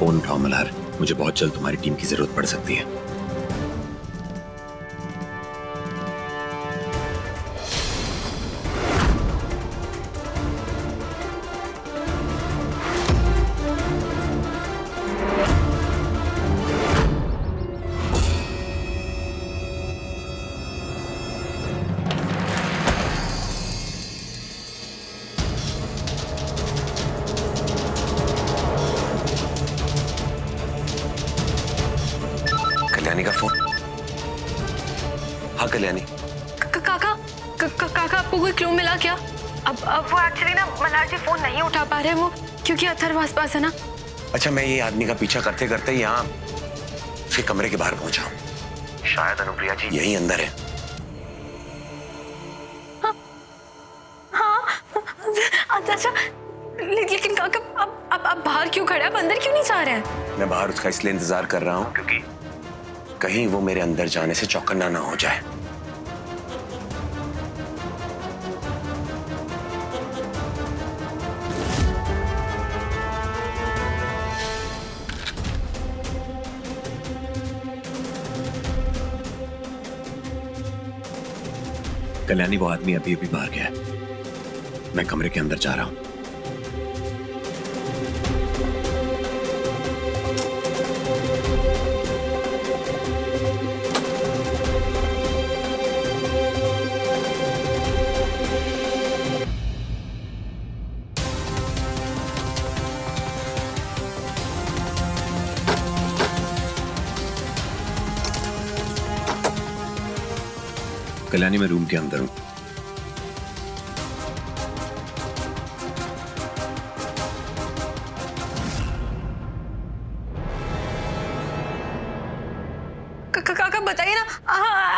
Phone उठाओ मल्हार, मुझे बहुत जल्द तुम्हारी टीम की जरूरत पड़ सकती है। कल्याणी का फोन। हाँ कल्याणी। काका आपको कोई क्लू मिला क्या? अब वो एक्चुअली ना मल्हार जी फोन नहीं उठा पा रहे वो, क्योंकि अथर्व आसपास है ना। अच्छा, मैं ये आदमी का पीछा करते करते यहाँ उसके कमरे के बाहर पहुंचा हूँ। शायद अनुप्रिया जी यही अंदर है। अच्छा, लेकिन काका अब बाहर क्यों खड़े हैं? आप अंदर क्यों नहीं जा रहे हैं? मैं बाहर उसका इसलिए इंतजार कर रहा हूँ क्योंकि कहीं वो मेरे अंदर जाने से चौकन्ना ना हो जाए। कल्याणी, वो आदमी अभी अभी बाहर गया है। मैं कमरे के अंदर जा रहा हूं। कल्याणी, मैं रूम के अंदर हूं। काका बताइए ना,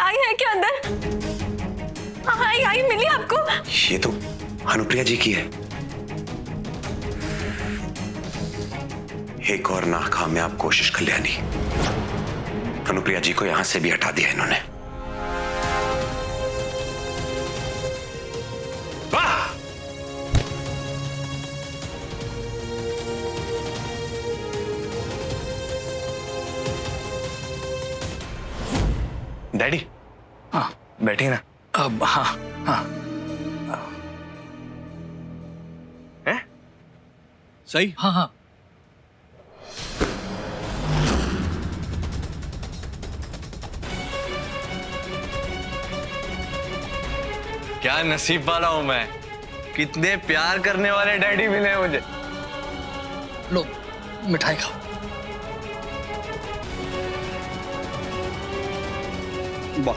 आई है क्या अंदर? आई मिली आपको? ये तो अनुप्रिया जी की है। एक और नाकामयाब कोशिश कल्याणी। अनुप्रिया जी को यहां से भी हटा दिया इन्होंने। डैडी, हाँ बैठिए ना। अब हाँ हाँ हैं? सही, हाँ हाँ। क्या नसीब वाला हूं मैं, कितने प्यार करने वाले डैडी मिले हैं मुझे। लो मिठाई खाओ। वाह,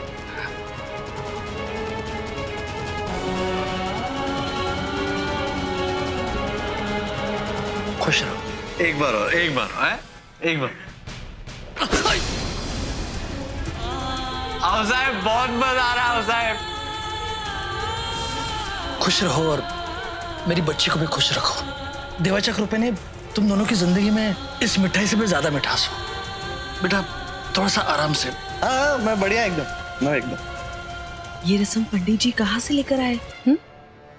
खुश रहो। एक बार और, एक बार है, एक बार। आओ साहब, बहुत मजा आ रहा है साहब। खुश रहो और मेरी बच्ची को भी खुश रखो। देवाचक रुपए ने तुम दोनों की जिंदगी में इस मिठाई से भी ज्यादा मिठास हो। बेटा थोड़ा सा आराम से। हाँ, मैं बढ़िया एकदम, मैं एकदम। ये रस्म पंडित जी कहाँ से लेकर आए?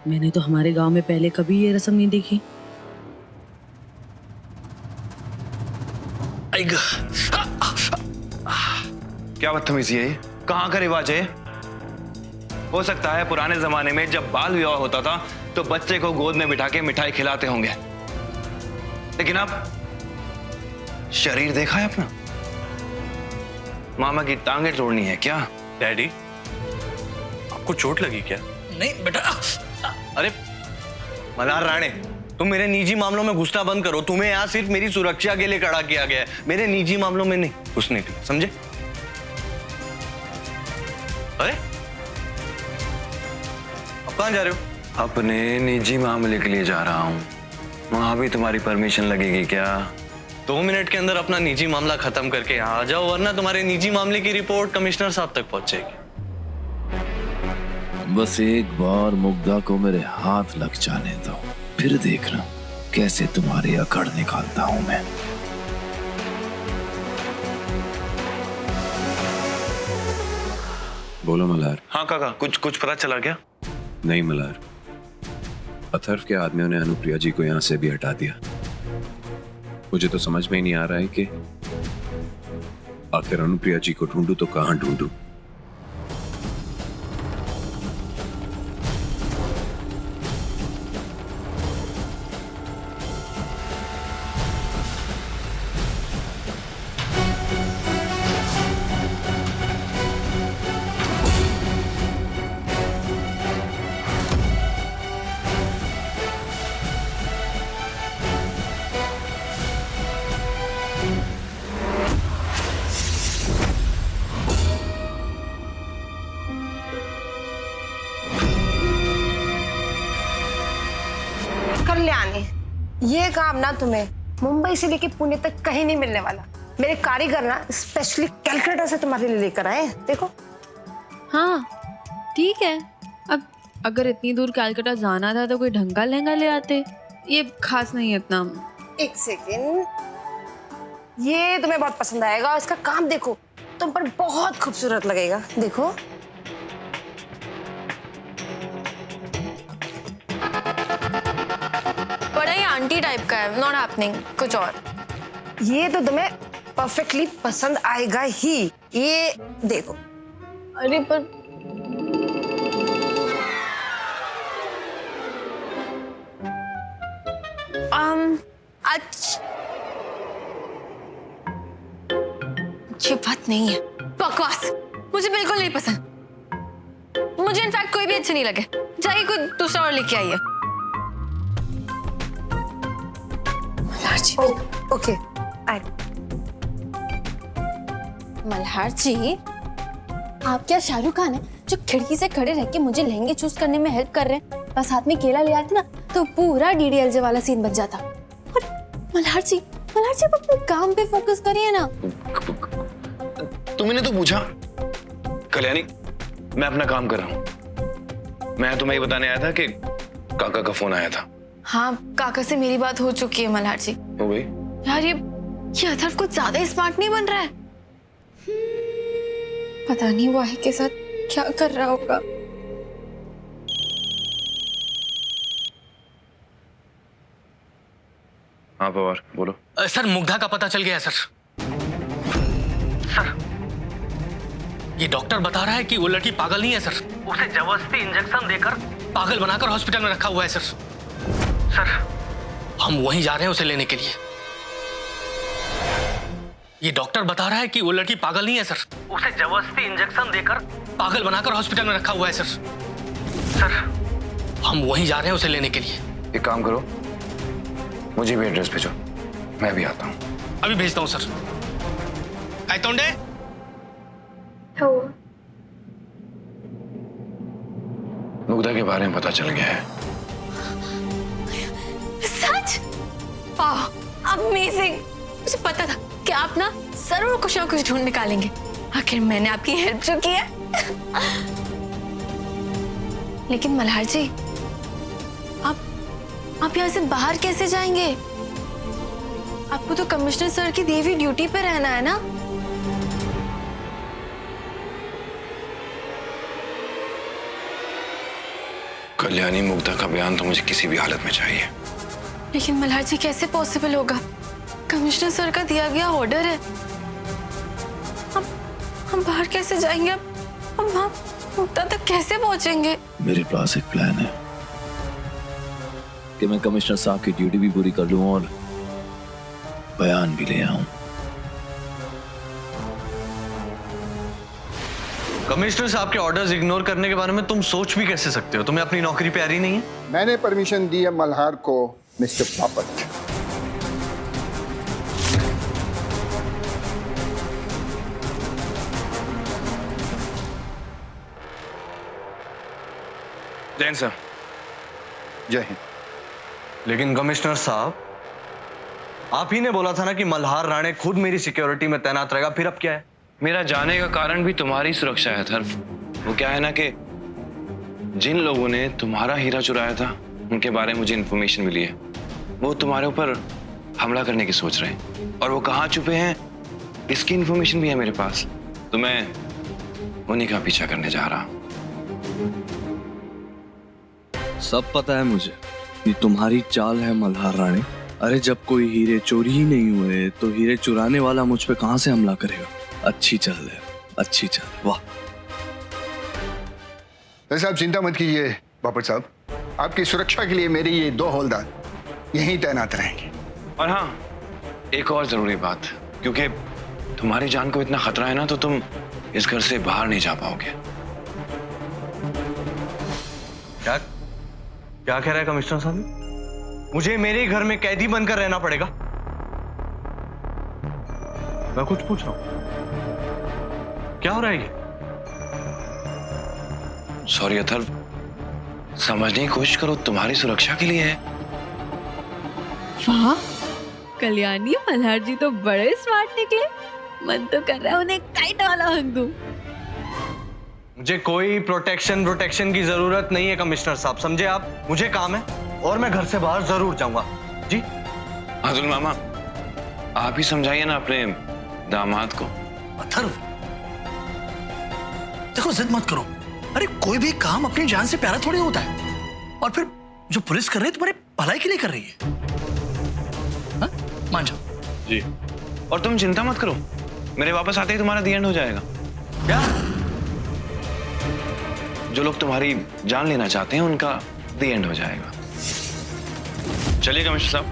मैंने तो हमारे गांव में पहले कभी ये रस्म नहीं देखी। क्या बदतमीजी है ये? कहाँ का रिवाज है? हो सकता है पुराने जमाने में जब बाल विवाह होता था तो बच्चे को गोद में बिठा के मिठाई खिलाते होंगे, लेकिन अब शरीर देखा है अपना? मामा की टांगे तोड़नी है क्या? डैडी, आपको चोट लगी क्या? नहीं बेटा। अरे मल्हार राणे, तुम मेरे निजी मामलों में घुसना बंद करो। तुम्हें यहाँ सिर्फ मेरी सुरक्षा के लिए खड़ा किया गया है, मेरे निजी मामलों में नहीं घुसने के लिए, समझे? अरे अब कहाँ जा रहे हो? अपने निजी मामले के लिए जा रहा हूँ। वहां भी तुम्हारी परमिशन लगेगी क्या? 2 मिनट के अंदर अपना निजी मामला खत्म करके यहाँ आ जाओ, वरना तुम्हारे निजी मामले की रिपोर्ट कमिश्नर साहब तक पहुंचेगी। बस एक बार मुग्धा को मेरे हाथ लग जाने दो, फिर देखना कैसे तुम्हारी अकड़ निकालता हूं मैं। बोलो मल्हार। हाँ काका, कुछ पता चला क्या? नहीं मल्हार, अथर्व के आदमियों ने अनुप्रिया जी को यहां से भी हटा दिया। मुझे तो समझ में ही नहीं आ रहा है कि आखिर अनुप्रिया जी को ढूंढूं तो कहां ढूंढूं। कल्याणी, ये काम ना तुम्हें मुंबई से लेके पुणे तक कहीं नहीं मिलने वाला। मेरे कारीगर ना स्पेशली कैलकाटा से तुम्हारे लिए लेकर आए हैं, देखो। हाँ ठीक है, अब अगर इतनी दूर कलकत्ता जाना था तो कोई ढंग का लहंगा ले आते, ये खास नहीं है इतना। एक सेकेंड, ये तुम्हें बहुत पसंद आएगा। इसका काम देखो, तुम पर बहुत खूबसूरत लगेगा, देखो। बड़ा ही आंटी टाइप का है, नॉट हैपनिंग, कुछ और। ये तो तुम्हें परफेक्टली पसंद आएगा ही, ये देखो। अरे पर अच्छी बात नहीं है, बकवास, मुझे बिल्कुल नहीं पसंद। मुझे इनफैक्ट कोई भी अच्छे नहीं लगे। जाइए कोई दूसरा और लेके आइए। ओके, मल्हार जी, आप क्या शाहरुख खान है जो खिड़की से खड़े रह के मुझे लहंगे चूज करने में हेल्प कर रहे हैं? बस हाथ में केला ले आते ना तो पूरा डीडीएलजे वाला सीन बच जाता। और मल्हार जी आप अपने काम पे फोकस करिए ना। तुमने तो पूछा। कल्याणी, मैं अपना काम कर रहा हूँ। मैं तुम्हें ये बताने आया था कि काका का फोन आया था। हाँ, काका से मेरी बात हो चुकी है मल्हार जी। हो गई? यार ये अथर्व कुछ ज्यादा ही स्मार्ट नहीं बन रहा है। पता नहीं वाही के साथ क्या कर रहा होगा। हाँ पवार, बोलो। सर, मुग्धा का पता चल गया है सर। सर, ये डॉक्टर बता रहा है कि वो लड़की पागल नहीं है सर। उसे जबरदस्ती इंजेक्शन देकर पागल बनाकर हॉस्पिटल में रखा हुआ है सर। सर, हम वहीं जा रहे हैं उसे लेने के लिए। ये डॉक्टर बता रहा है कि वो लड़की पागल नहीं है सर। उसे जबरदस्ती इंजेक्शन देकर पागल बनाकर हॉस्पिटल में रखा हुआ है सर। सर, हम वहीं जा रहे हैं उसे लेने के लिए। एक काम करो, मुझे भी एड्रेस भेजो, मैं भी आता हूँ। अभी भेजता हूँ सर। आइतोंडे, मुग्धा के बारे में पता चल गया है। सच? अमेजिंग। मुझे पता था कि आप ना जरूर कुछ ना कुछ ढूंढ निकालेंगे। आखिर मैंने आपकी हेल्प जो की है। लेकिन मल्हार जी, आप यहाँ से बाहर कैसे जाएंगे? आपको तो कमिश्नर सर की दी हुई ड्यूटी पे रहना है ना। कल्याणी, मुग्धा का बयान तो मुझे किसी भी हालत में चाहिए। लेकिन मल्हार जी कैसे पॉसिबल होगा? कमिश्नर सर का दिया गया ऑर्डर है। हम बाहर कैसे जाएंगे? हम वहां मुग्धा तक कैसे पहुंचेंगे? मेरे पास एक प्लान है कि मैं कमिश्नर साहब की ड्यूटी भी पूरी कर लूं और बयान भी ले आऊं। कमिश्नर साहब के ऑर्डर्स इग्नोर करने के बारे में तुम सोच भी कैसे सकते हो? तुम्हें अपनी नौकरी प्यारी नहीं है? मैंने परमिशन दी है मल्हार को, मिस्टर पापट। जैन सर। जय हिंद। लेकिन कमिश्नर साहब, आप ही ने बोला था ना कि मल्हार राणे खुद मेरी सिक्योरिटी में तैनात रहेगा, फिर अब क्या है? मेरा जाने का कारण भी तुम्हारी सुरक्षा है अथर्व। वो क्या है ना कि जिन लोगों ने तुम्हारा हीरा चुराया था उनके बारे में मुझे इन्फॉर्मेशन मिली है। वो तुम्हारे ऊपर हमला करने की सोच रहे हैं और वो कहाँ छुपे हैं इसकी इन्फॉर्मेशन भी है मेरे पास। तो मैं उन्हीं का पीछा करने जा रहा हूँ। सब पता है मुझे, ये तुम्हारी चाल है मल्हार रानी। अरे जब कोई हीरे चोरी ही नहीं हुए तो हीरे चुराने वाला मुझ पे कहां से हमला करेगा? अच्छी चल है, अच्छी चल। वाह। साहब चिंता मत कीजिए बापट साहब, आपकी सुरक्षा के लिए मेरे ये 2 हवलदार यहीं तैनात रहेंगे। और हाँ, एक और जरूरी बात, क्योंकि तुम्हारी जान को इतना खतरा है ना, तो तुम इस घर से बाहर नहीं जा पाओगे। क्या क्या कह रहा है कमिश्नर साहब? मुझे मेरे घर में कैदी बनकर रहना पड़ेगा? मैं कुछ पूछ रहा हूं, क्या हो रहा है ये? सॉरी अथर्व, समझने की कोशिश करो, तुम्हारी सुरक्षा के लिए है। वाह, कल्याणी मल्हार जी तो बड़े स्मार्ट निकले। मन तो कर रहा है उन्हें टाइट वाला हक दूं। मुझे कोई प्रोटेक्शन की जरूरत नहीं है कमिश्नर साहब, समझे आप? मुझे काम है और मैं घर से बाहर जरूर जाऊंगा। जी अतुल मामा, आप ही समझाइए ना अपने दामाद को। अथर्व, देखो जिद मत करो। अरे कोई भी काम अपनी जान से प्यारा थोड़ी होता है। और फिर जो पुलिस कर रही है तुम्हारे भलाई के लिए कर रही है। हाँ? मान जाओ। जी। और तुम चिंता मत करो, मेरे वापस आते ही तुम्हारा दी एंड हो जाएगा। क्या? जो लोग तुम्हारी जान लेना चाहते हैं उनका दी एंड हो जाएगा। चलिए कमिश्नर साहब,